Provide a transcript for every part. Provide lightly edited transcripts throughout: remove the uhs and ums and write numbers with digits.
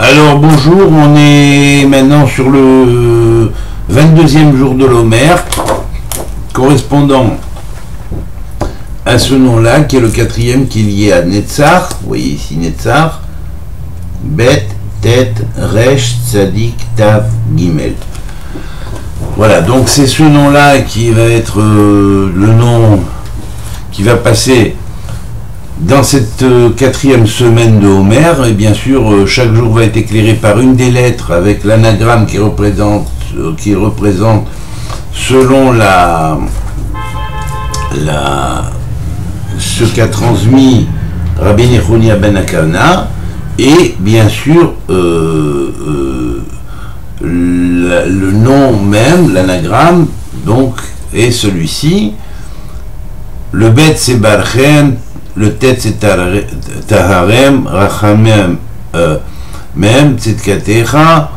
Alors bonjour, on est maintenant sur le 22e jour de l'Homer, correspondant à ce nom-là, qui est le quatrième qui est lié à Netzach. Vous voyez ici Netzach, Bet, Tet, Resh, Tzadik, Tav, Gimel. Voilà, donc c'est ce nom-là qui va être le nom qui va passer dans cette quatrième semaine de Homer. Et bien sûr, chaque jour va être éclairé par une des lettres avec l'anagramme qui représente selon ce qu'a transmis Rabbi Nechonia ben Akana, et bien sûr le nom même, l'anagramme, donc, est celui-ci. Le bet c'est Barchem, le tet c'est Taharem, Rachamem Mem, Tzedkatecha,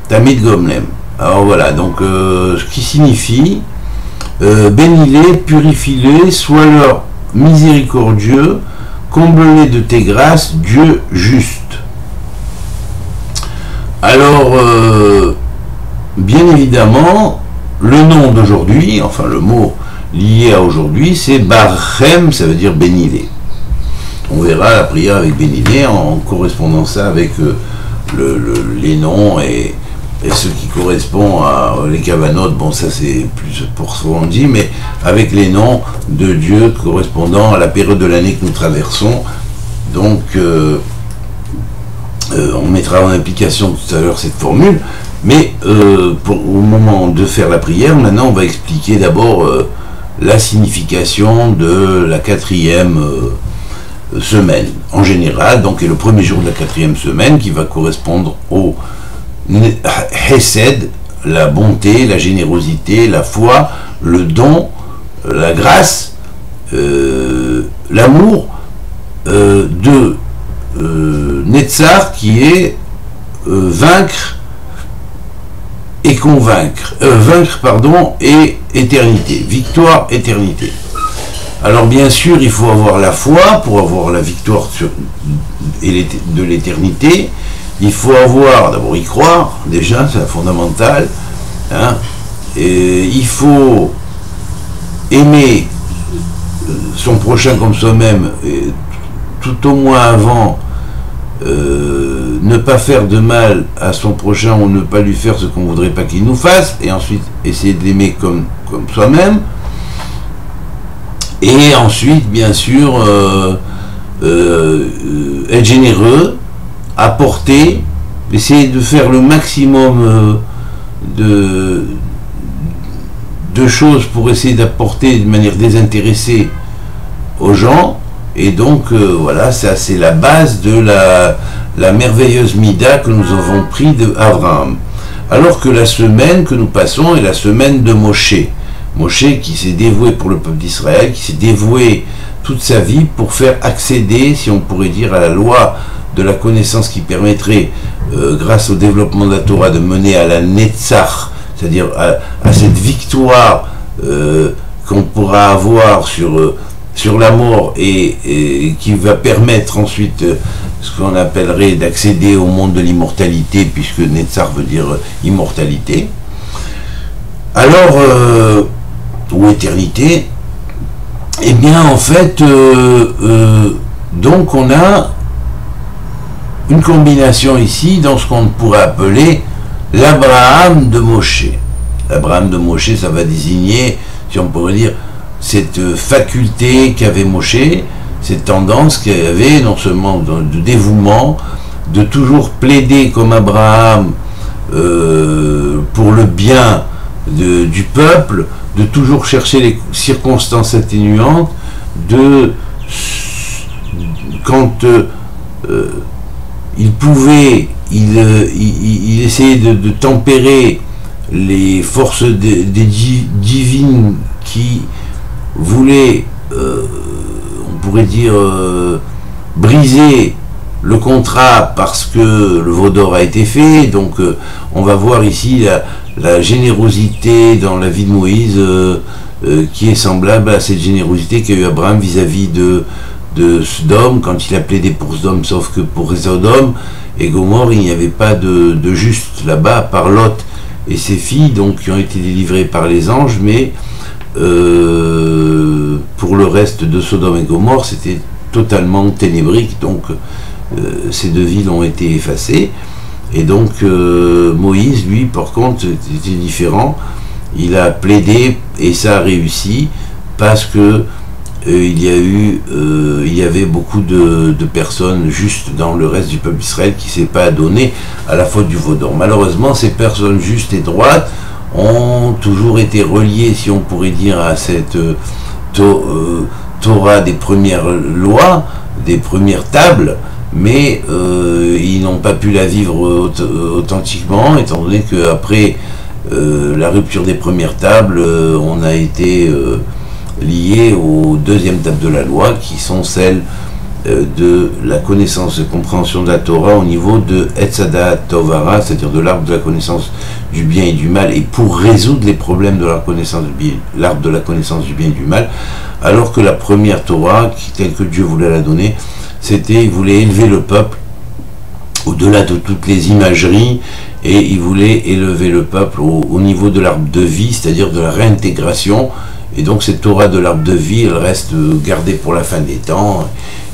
Tamid Gomlem. Alors voilà, donc ce qui signifie bénis-les, purifie-les, sois leur miséricordieux, comble-les de tes grâces, Dieu juste. Alors, bien évidemment, le nom d'aujourd'hui, enfin le mot lié à aujourd'hui, c'est Barchem, ça veut dire bénis-les. On verra la prière avec bénis-les en correspondant ça avec les noms et ce qui correspond à les Kavanot. Bon, ça c'est plus pour ce qu'on dit, mais avec les noms de Dieu correspondant à la période de l'année que nous traversons. Donc, on mettra en application tout à l'heure cette formule, mais au moment de faire la prière, maintenant on va expliquer d'abord la signification de la quatrième semaine en général, donc est le premier jour de la quatrième semaine qui va correspondre au Hesed, la bonté, la générosité, la foi, le don, la grâce, l'amour de Netzach, qui est vaincre et convaincre, et éternité, victoire, éternité. Alors bien sûr, il faut avoir la foi pour avoir la victoire de l'éternité. Il faut avoir, d'abord y croire, déjà, c'est fondamental, hein, et il faut aimer son prochain comme soi-même, tout au moins avant, ne pas faire de mal à son prochain ou ne pas lui faire ce qu'on ne voudrait pas qu'il nous fasse, et ensuite essayer de l'aimer comme soi-même, et ensuite bien sûr être généreux, apporter, essayer de faire le maximum de choses pour essayer d'apporter de manière désintéressée aux gens. Et donc voilà, ça c'est la base de la merveilleuse Mida que nous avons pris de Abraham. Alors que la semaine que nous passons est la semaine de Moshe. Moshe qui s'est dévoué pour le peuple d'Israël, qui s'est dévoué toute sa vie pour faire accéder, si on pourrait dire, à la loi de la connaissance qui permettrait, grâce au développement de la Torah, de mener à la Netzach, c'est-à-dire à cette victoire qu'on pourra avoir sur la mort et qui va permettre ensuite ce qu'on appellerait d'accéder au monde de l'immortalité, puisque Netzach veut dire immortalité. Alors, ou éternité, eh bien en fait, donc on a une combination ici dans ce qu'on pourrait appeler l'Abraham de Moshe. L'Abraham de Moshe, ça va désigner, si on pourrait dire, cette faculté qu'avait Moshe, cette tendance qu'il avait, non seulement de dévouement, de toujours plaider comme Abraham pour le bien du peuple, de toujours chercher les circonstances atténuantes, quand il pouvait, il essayait de tempérer les forces divines qui voulaient, on pourrait dire, briser le contrat parce que le veau d'or a été fait. Donc on va voir ici la générosité dans la vie de Moïse qui est semblable à cette générosité qu'a eu Abraham vis-à-vis de Sodome, quand il a plaidé pour Sodome, sauf que pour Sodome et Gomorrhe, il n'y avait pas de juste là-bas, à part Lot et ses filles, donc qui ont été délivrées par les anges, mais pour le reste de Sodome et Gomorrhe, c'était totalement ténébrique, donc ces deux villes ont été effacées. Et donc Moïse, lui, par contre, était différent. Il a plaidé et ça a réussi parce que il y avait beaucoup de personnes justes dans le reste du peuple d'Israël qui ne s'est pas donné à la faute du veau d'or. Malheureusement, ces personnes justes et droites ont toujours été reliées, si on pourrait dire, à cette Torah des premières lois, des premières tables, mais ils n'ont pas pu la vivre authentiquement, étant donné qu'après la rupture des premières tables, on a été lié aux deuxièmes tables de la loi, qui sont celles de la connaissance et compréhension de la Torah au niveau de Etzadat Tovara, c'est-à-dire de l'arbre de la connaissance du bien et du mal, et pour résoudre les problèmes de l'arbre de la connaissance du bien et du mal, alors que la première Torah, telle que Dieu voulait la donner, c'était, il voulait élever le peuple au-delà de toutes les imageries, et il voulait élever le peuple au niveau de l'arbre de vie, c'est-à-dire de la réintégration. Et donc cette Torah de l'arbre de vie, elle reste gardée pour la fin des temps,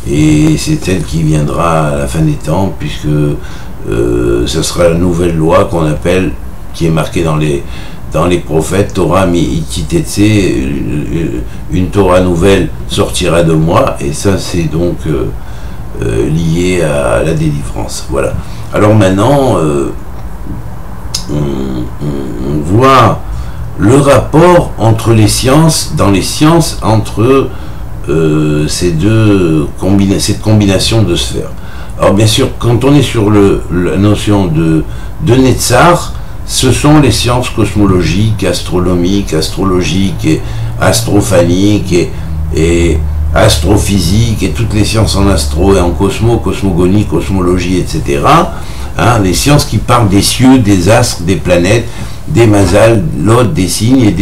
et c'est elle qui viendra à la fin des temps, puisque ce sera la nouvelle loi qu'on appelle, qui est marquée dans les prophètes, Torah mi ititetse, une Torah nouvelle sortira de moi, et ça c'est donc lié à la délivrance. Voilà. Alors maintenant, on voit le rapport entre les sciences, dans les sciences, entre cette combination de sphères. Alors bien sûr, quand on est sur la notion de Netzach, ce sont les sciences cosmologiques, astronomiques, astrologiques, et astrophaniques, et astrophysique, et toutes les sciences en astro et en cosmogonie, cosmologie, etc. Hein, les sciences qui parlent des cieux, des astres, des planètes, des mazals, l'autre, des signes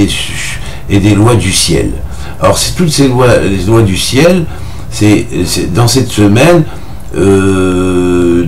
et des lois du ciel. Alors c'est toutes ces lois, les lois du ciel, c'est dans cette semaine,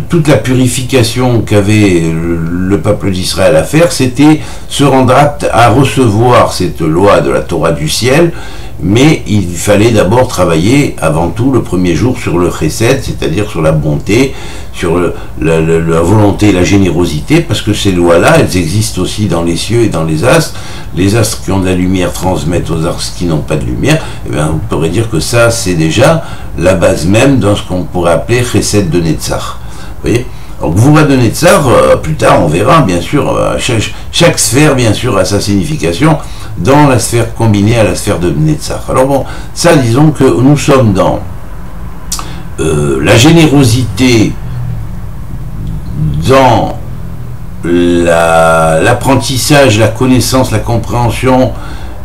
toute la purification qu'avait le peuple d'Israël à faire, c'était se rendre apte à recevoir cette loi de la Torah du ciel, mais il fallait d'abord travailler avant tout le premier jour sur le chesed, c'est-à-dire sur la bonté, sur la volonté et la générosité, parce que ces lois-là, elles existent aussi dans les cieux et dans les astres. Les astres qui ont de la lumière transmettent aux astres qui n'ont pas de lumière. Eh bien, on pourrait dire que ça, c'est déjà la base même dans ce qu'on pourrait appeler chesed de Netzach. Vous voyez ? Alors, Gvura de Netzach, plus tard, on verra, bien sûr, chaque sphère, bien sûr, a sa signification dans la sphère combinée à la sphère de Netzach. Alors bon, ça, disons que nous sommes dans la générosité, dans l'apprentissage, la connaissance, la compréhension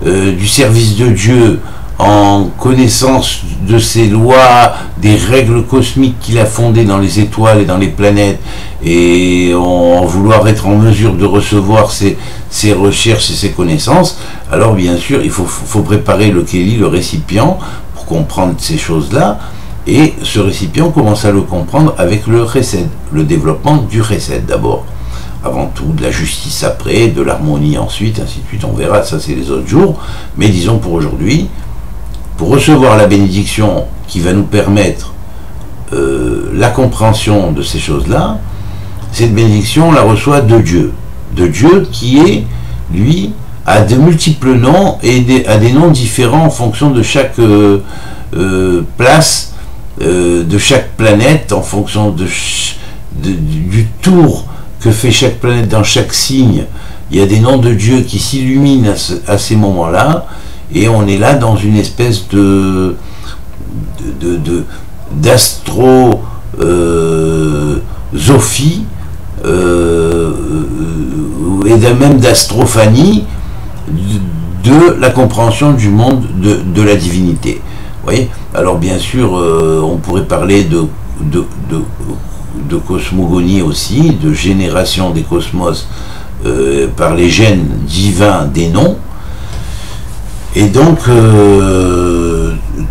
du service de Dieu, en connaissance de ses lois, des règles cosmiques qu'il a fondées dans les étoiles et dans les planètes, et en vouloir être en mesure de recevoir ses recherches et ses connaissances, alors bien sûr, il faut préparer le kéli, le récipient, pour comprendre ces choses-là, et ce récipient, on commence à le comprendre avec le chesed, le développement du chesed d'abord. Avant tout, de la justice après, de l'harmonie ensuite, ainsi de suite, on verra, ça c'est les autres jours, mais disons pour aujourd'hui, pour recevoir la bénédiction qui va nous permettre la compréhension de ces choses-là, cette bénédiction, on la reçoit de Dieu qui est, lui, a de multiples noms et a des noms différents en fonction de chaque place, de chaque planète, en fonction du tour que fait chaque planète dans chaque signe. Il y a des noms de Dieu qui s'illuminent à ces moments-là, et on est là dans une espèce d'astro-zophie et même d'astrophanie de la compréhension du monde de la divinité. Vous voyez ? Alors bien sûr, on pourrait parler de cosmogonie aussi, de génération des cosmos par les gènes divins des noms. Et donc,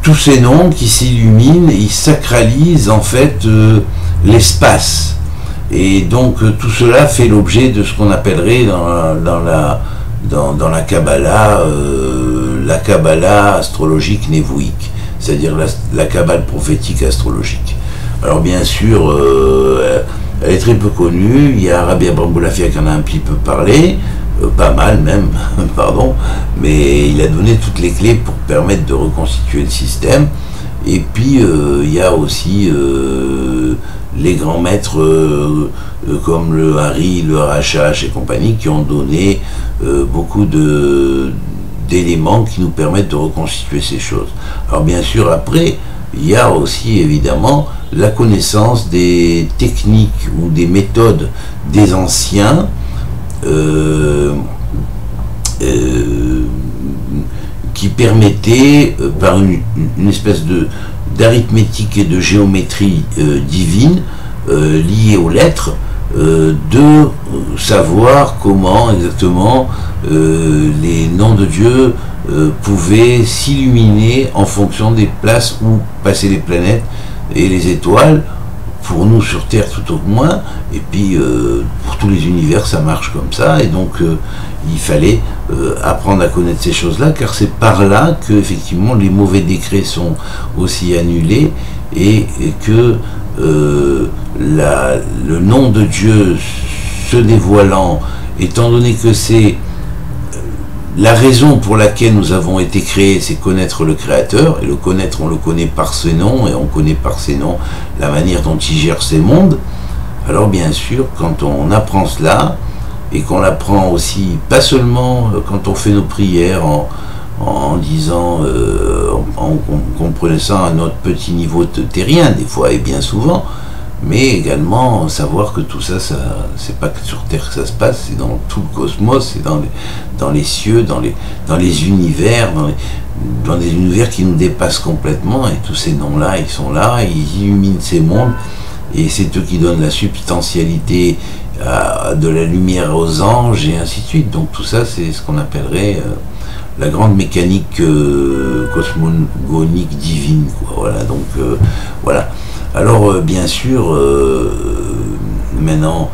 tous ces noms qui s'illuminent, ils sacralisent en fait l'espace. Et donc tout cela fait l'objet de ce qu'on appellerait dans la Kabbalah astrologique névoïque, c'est-à-dire la Kabbale prophétique astrologique. Alors bien sûr, elle est très peu connue, il y a Rabbi Abraham Boulafia qui en a un petit peu parlé, pas mal même, pardon, mais il a donné toutes les clés pour permettre de reconstituer le système. Et puis il y a aussi les grands maîtres comme le Hari, le Harachash et compagnie qui ont donné beaucoup d'éléments qui nous permettent de reconstituer ces choses. Alors bien sûr après il y a aussi évidemment la connaissance des techniques ou des méthodes des anciens qui permettaient par une espèce d'arithmétique et de géométrie divine liée aux lettres de savoir comment exactement les noms de Dieu pouvaient s'illuminer en fonction des places où passaient les planètes et les étoiles, pour nous sur Terre tout au moins, et puis pour tous les univers ça marche comme ça, et donc il fallait apprendre à connaître ces choses-là, car c'est par là que effectivement les mauvais décrets sont aussi annulés, et que le nom de Dieu se dévoilant, étant donné que c'est la raison pour laquelle nous avons été créés, c'est connaître le Créateur, et le connaître, on le connaît par ses noms, et on connaît par ses noms la manière dont il gère ces mondes. Alors bien sûr, quand on apprend cela, et qu'on l'apprend aussi, pas seulement quand on fait nos prières en disant, en comprenant à notre petit niveau terrien, des fois et bien souvent, mais également savoir que tout ça, c'est pas que sur Terre que ça se passe, c'est dans tout le cosmos, c'est dans les cieux, dans les univers, dans des univers qui nous dépassent complètement, et tous ces noms-là, ils sont là, ils illuminent ces mondes, et c'est eux qui donnent la substantialité de la lumière aux anges, et ainsi de suite. Donc tout ça, c'est ce qu'on appellerait la grande mécanique cosmogonique divine, quoi. Voilà, donc voilà. Alors bien sûr, maintenant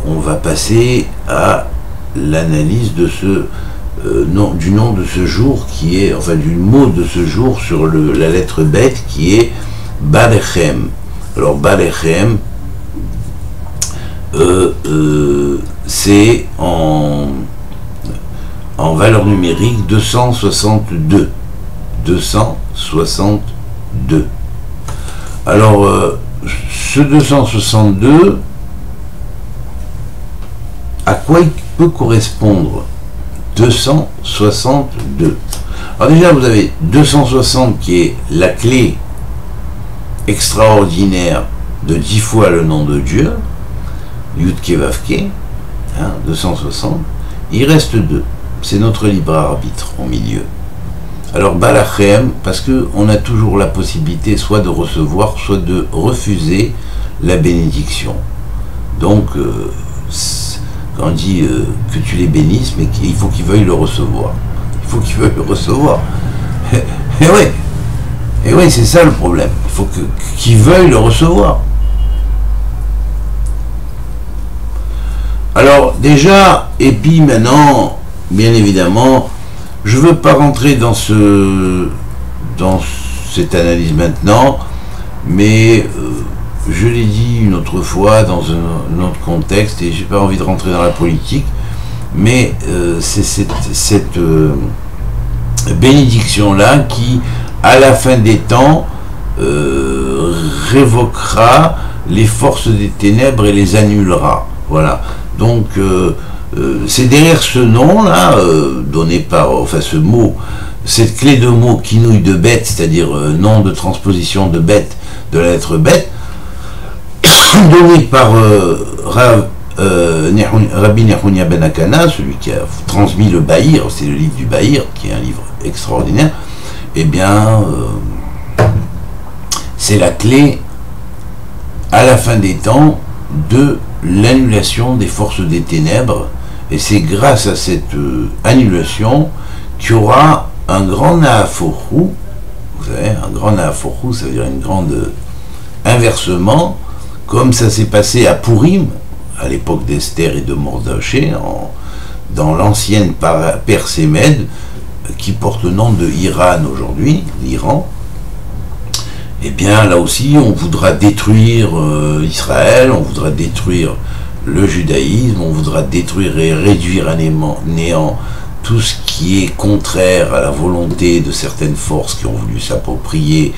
on va passer à l'analyse de du nom de ce jour qui est, enfin du mot de ce jour sur la lettre bête qui est Balechem. Alors Balechem, c'est en valeur numérique 262. 262. Alors, ce 262, à quoi il peut correspondre 262. Alors déjà, vous avez 260 qui est la clé extraordinaire de 10 fois le nom de Dieu, Yudke Vavke, 260. Il reste 2. C'est notre libre arbitre au milieu. Alors Balachem, parce qu'on a toujours la possibilité soit de recevoir, soit de refuser la bénédiction. Donc, quand on dit que tu les bénisses, mais il faut qu'ils veuillent le recevoir. Il faut qu'ils veuillent le recevoir. Et oui, c'est ça le problème. Il faut qu'ils veuillent le recevoir. Alors déjà, et puis maintenant, bien évidemment, je ne veux pas rentrer dans cette analyse maintenant, mais je l'ai dit une autre fois dans un autre contexte, et je n'ai pas envie de rentrer dans la politique, mais c'est cette bénédiction-là qui, à la fin des temps, révoquera les forces des ténèbres et les annulera. Voilà. Donc, c'est derrière ce nom-là, donné par, enfin ce mot, cette clé de mots kinouï de bête, c'est-à-dire nom de transposition de bête, de la lettre bête, donné par Rabbi Nehunia Ben Akana, celui qui a transmis le Bahir, c'est le livre du Bahir, qui est un livre extraordinaire, eh bien, c'est la clé, à la fin des temps, de l'annulation des forces des ténèbres, et c'est grâce à cette annulation qu'il y aura un grand Nahaforou Vous savez, un grand nahaforou, ça veut dire une grande inversement, comme ça s'est passé à Purim, à l'époque d'Esther et de Mordoché, dans l'ancienne Perse et Mède, qui porte le nom de Iran aujourd'hui, l'Iran. Eh bien, là aussi, on voudra détruire Israël, on voudra détruire le judaïsme, on voudra détruire et réduire à néant tout ce qui est contraire à la volonté de certaines forces qui ont voulu s'approprier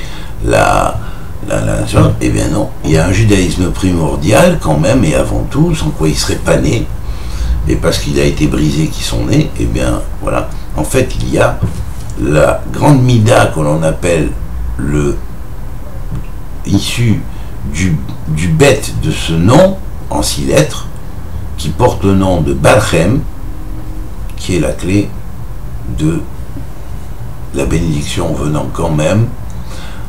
eh bien non, il y a un judaïsme primordial quand même et avant tout, sans quoi il ne serait pas né, et parce qu'il a été brisé qu'ils sont nés, eh bien voilà, en fait il y a la grande mida que l'on appelle issu du bête de ce nom, en 6 lettres, qui porte le nom de Balchem, qui est la clé de la bénédiction venant quand même,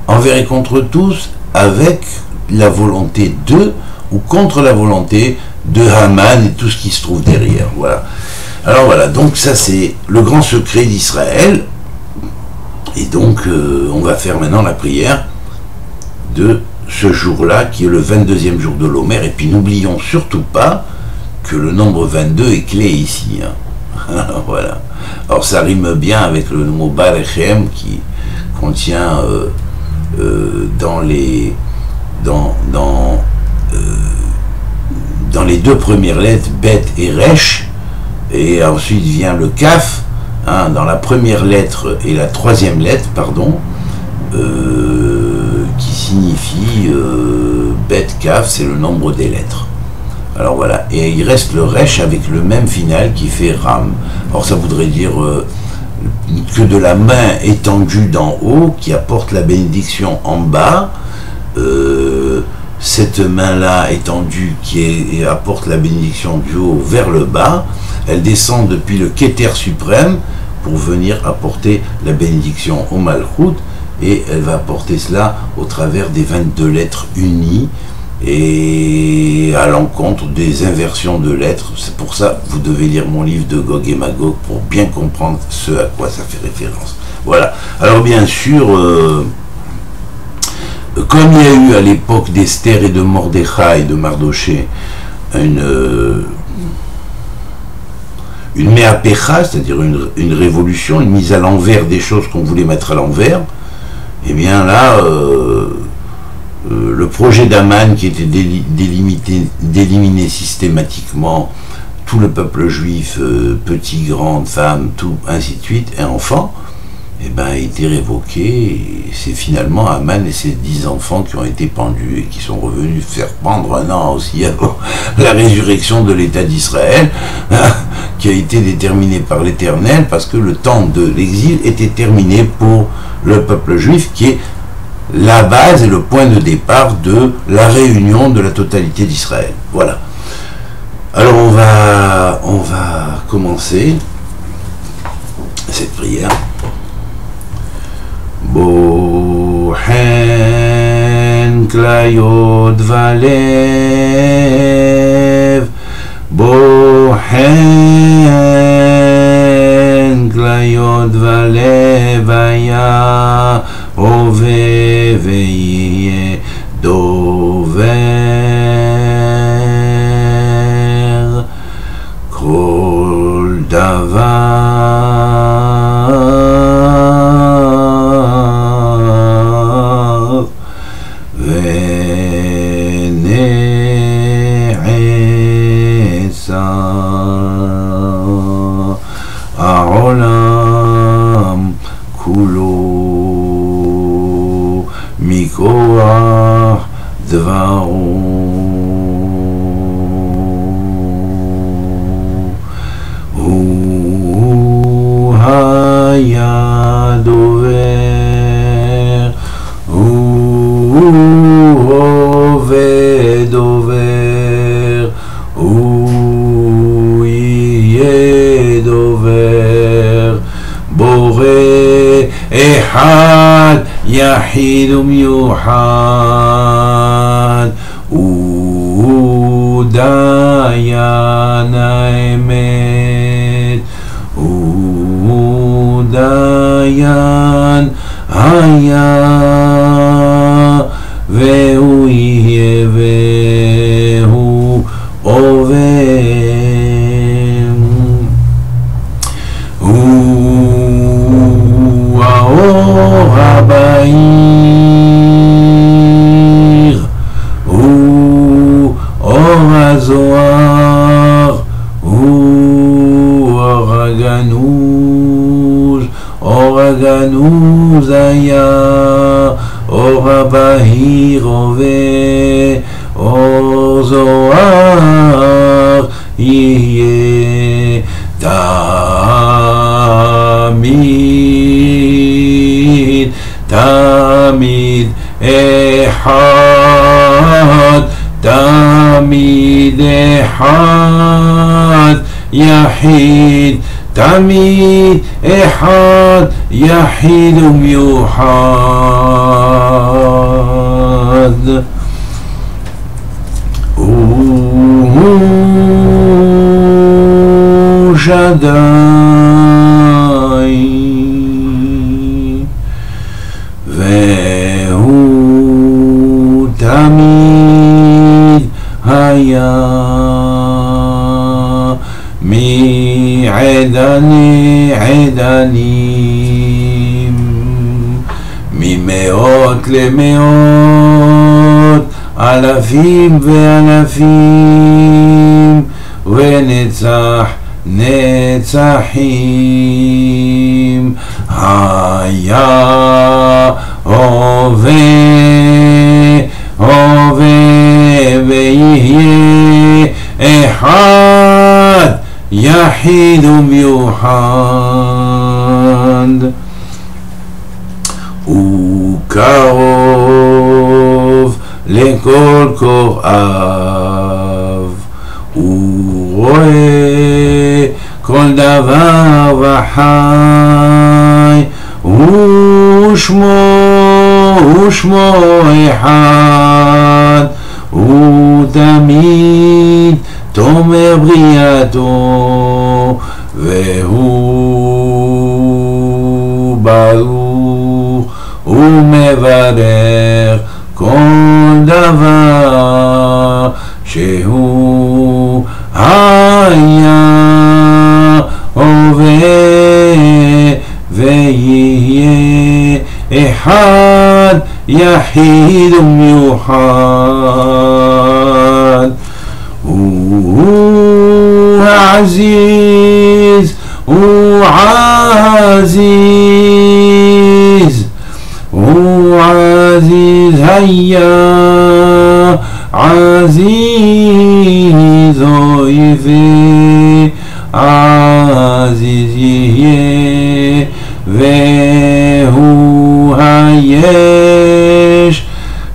envers et contre tous, avec la volonté de, ou contre la volonté de Haman et tout ce qui se trouve derrière. Voilà. Alors voilà, donc ça c'est le grand secret d'Israël, et donc on va faire maintenant la prière de ce jour-là, qui est le 22e jour de l'Omer, et puis n'oublions surtout pas que le nombre 22 est clé ici. Hein. Voilà. Alors ça rime bien avec le mot Barechem qui contient dans les 2 premières lettres Bet et Resh, et ensuite vient le Kaf, hein, dans la première lettre et la 3e lettre, pardon, qui signifie Bet Kaf, c'est le nombre des lettres. Alors voilà, et il reste le Resh avec le même final qui fait Ram. Alors ça voudrait dire que de la main étendue d'en haut qui apporte la bénédiction en bas, cette main-là étendue qui apporte la bénédiction du haut vers le bas, elle descend depuis le Keter suprême pour venir apporter la bénédiction au Malchut, et elle va apporter cela au travers des 22 lettres unies et à l'encontre des inversions de lettres. C'est pour ça que vous devez lire mon livre de Gog et Magog pour bien comprendre ce à quoi ça fait référence. Voilà. Alors bien sûr, comme il y a eu à l'époque d'Esther et de Mordechai et de Mardoché une méapecha, c'est-à-dire une révolution, une mise à l'envers des choses qu'on voulait mettre à l'envers, et bien là, le projet d'Aman qui était d'éliminer systématiquement tout le peuple juif, petits, grandes, femmes, tout, ainsi de suite, et enfants, eh ben, a été révoqué, et c'est finalement Aman et ses 10 enfants qui ont été pendus et qui sont revenus faire pendre un an aussi avant la résurrection de l'État d'Israël, qui a été déterminé par l'Éternel, parce que le temps de l'exil était terminé pour le peuple juif, qui est la base et le point de départ de la réunion de la totalité d'Israël. Voilà. Alors on va commencer cette prière. Bohen klayot valev, bohen klayot valev aya ove veye dover kol davar vene'esa ha'olam kulo Mikoach Dvaro Hu Haya Dover Hu Ove Dover Hu Iye Dover Boré Ehad Yahid Miuchad Udayan Emet Udayan היה והוא יהיה והוא עובד, הוא האור הבהיר, הוא אור הזוהר, הוא אור הגנוז היה, אור הבהיר הווה, אור זוהר יהיה תמיד, תמיד אחד, תמיד אחד, יחיד, תמיד אחד, יחיד ומיוחד. הוא שדי והוא תמיד היה, מעדני עדנים, ממאות למאות, אלפים ואלפים, ונצח נצחים, היה הווה ויהיה אחד, יחיד ומיוחד. הוא קרוב לכל קוראיו, הוא רואה כל דבר וחי, ושמו אחד, הוא תמיד תומר בריאתו, והוא ברוך ומברך כל דבר שהוא היה הווה ויהיה אחד, יחיד ומיוחד. הוא עזיז, הוא עזיז, הוא עזיז היה, עזיז אויבי, עזיז יהיה, והוא היש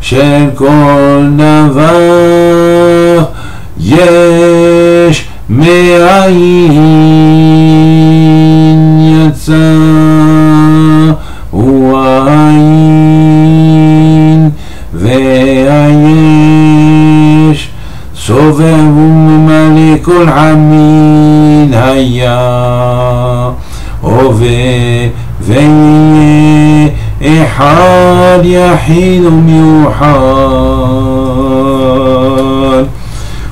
של כל דבר, יש מאין יצא, הוא העין והיש, סובב וממלא כל עמין, היה הווה ויהיה אחד, יחיד ומיוחד.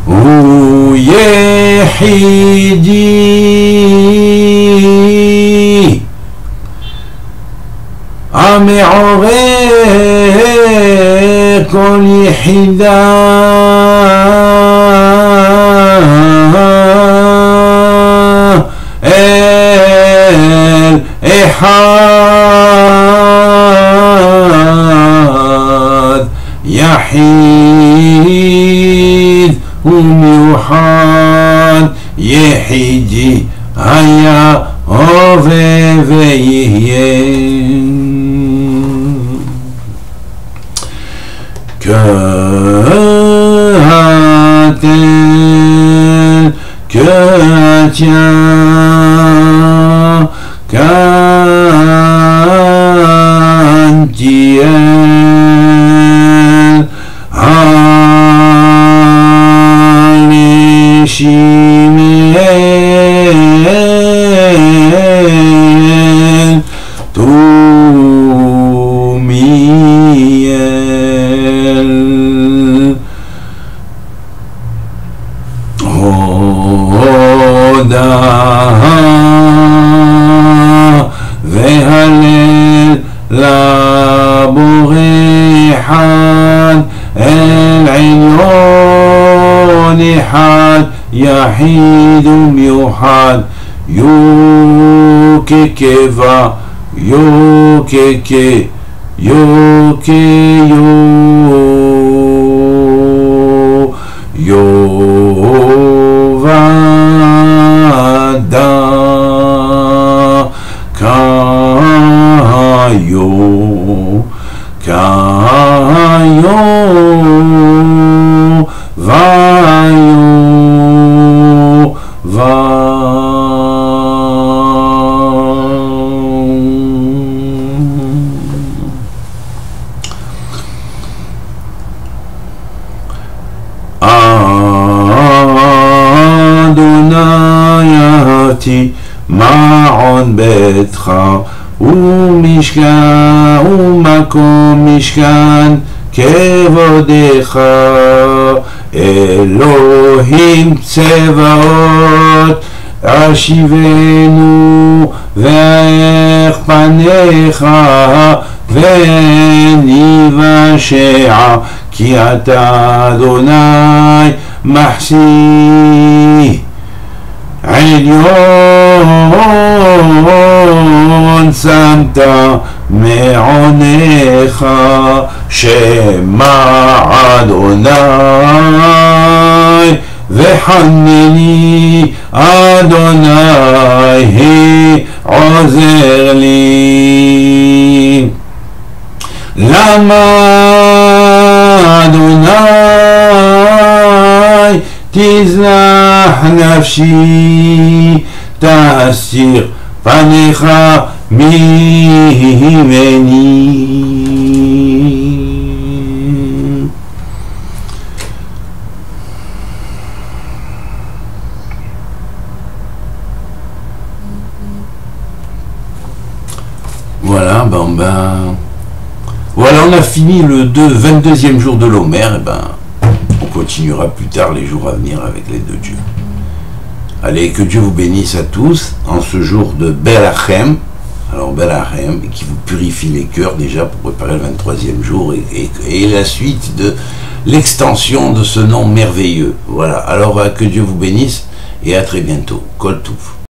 הוא יחידי המעורר כל יחידה, אל אחד, יחיד ומיוחד, יחידי היה הווה ויהיה. Que-a-tel, que-a-tien, qu'an-tiel, al-shimel, tout והלל לבורא אחד, אל עליון אחד, יחיד ומיוחד, יו כקבע, יו ככה, יו יובדה מעון ביתך ומשכן ומקום משכן כבודך, אלוהים צבאות השיבנו ואך פניך וניוושע, כי אתה אדוני מחסי עליון שמת מעונך, שמע אדוני וחנני אדוני עוזר לי. למה אדוני תזנח נפשי, תסיר פניך ממני. Voilà, on a fini le 22e jour de l'Omer. Et ben, on continuera plus tard les jours à venir avec les deux dieux. Allez, que Dieu vous bénisse à tous en ce jour de Belachem. Alors Belachem, qui vous purifie les cœurs déjà pour préparer le 23e jour et la suite de l'extension de ce nom merveilleux. Voilà, alors que Dieu vous bénisse et à très bientôt. Kol Touf.